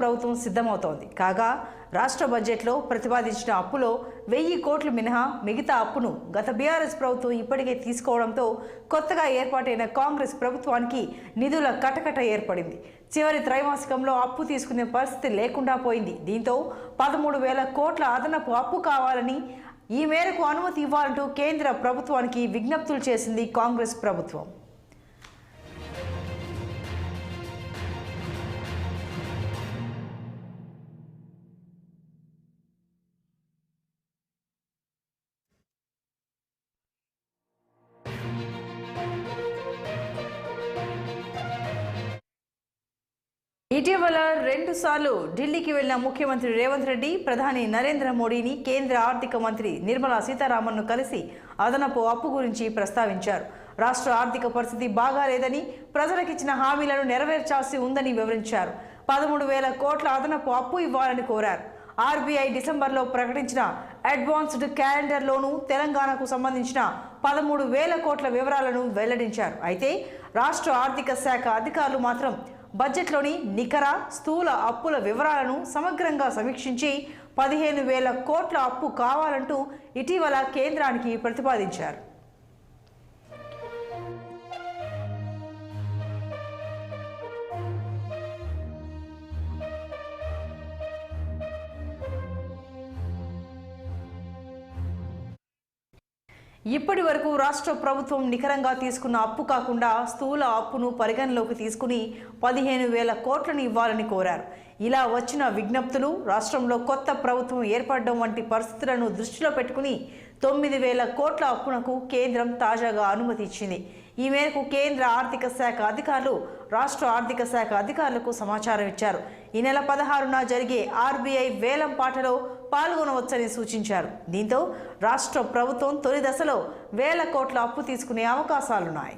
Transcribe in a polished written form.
ప్రభుత్వం సిద్ధమవుతోంది. కాగా రాష్ట్ర బడ్జెట్లో ప్రతిపాదించిన అప్పులో 1000 కోట్లు మినహా మిగతా అప్పును గత బీఆర్ఎస్ ప్రభుత్వం ఇప్పటికే తీసుకోవడంతో కొత్తగా ఏర్పాటైన కాంగ్రెస్ ప్రభుత్వానికి నిధుల కటకట ఏర్పడింది. చివరి త్రైమాసికంలో అప్పు తీసుకునే పరిస్థితి లేకుండా పోయింది. దీంతో 13,000 కోట్ల అదనపు అప్పు కావాలని, ఈ మేరకు అనుమతి ఇవ్వాలంటూ కేంద్ర ప్రభుత్వానికి విజ్ఞప్తులు చేసింది కాంగ్రెస్ ప్రభుత్వం. ఇటీవల 2 సార్లు ఢిల్లీకి వెళ్లిన ముఖ్యమంత్రి రేవంత్ రెడ్డి ప్రధాని నరేంద్ర మోడీని, కేంద్ర ఆర్థిక మంత్రి నిర్మలా సీతారామన్ను కలిసి అదనపు అప్పు గురించి ప్రస్తావించారు. రాష్ట్ర ఆర్థిక పరిస్థితి బాగాలేదని, ప్రజలకిచ్చిన హామీలను నెరవేర్చాల్సి ఉందని వివరించారు. 13,000 కోట్ల అదనపు అప్పు ఇవ్వాలని కోరారు. ఆర్బీఐ డిసెంబర్లో ప్రకటించిన అడ్వాన్స్డ్ క్యాలెండర్లోనూ తెలంగాణకు సంబంధించిన 13,000 కోట్ల వివరాలను వెల్లడించారు. అయితే రాష్ట్ర ఆర్థిక శాఖ అధికారులు మాత్రం బడ్జెట్లోని నికర, స్థూల అప్పుల వివరాలను సమగ్రంగా సమీక్షించి 15,000 కోట్ల అప్పు కావాలంటూ ఇటీవల కేంద్రానికి ప్రతిపాదించారు. ఇప్పటి వరకు రాష్ట్ర ప్రభుత్వం నికరంగా తీసుకున్న అప్పు కాకుండా స్థూల అప్పును పరిగణలోకి తీసుకుని 15,000 కోట్లను ఇవ్వాలని కోరారు. ఇలా వచ్చిన విజ్ఞప్తులు రాష్ట్రంలో కొత్త ప్రభుత్వం ఏర్పడడం వంటి పరిస్థితులను దృష్టిలో పెట్టుకుని 9,000 కోట్ల అప్పునకు కేంద్రం తాజాగా అనుమతి ఇచ్చింది. ఈ మేరకు కేంద్ర ఆర్థిక శాఖ అధికారులు రాష్ట్ర ఆర్థిక శాఖ అధికారులకు సమాచారం ఇచ్చారు. ఈ నెల 16న జరిగే ఆర్బీఐ వేలం పాటలో పాల్గొనవచ్చని సూచించారు. దీంతో రాష్ట్ర ప్రభుత్వం తొలి దశలో 1,000 కోట్ల అప్పు తీసుకునే అవకాశాలున్నాయి.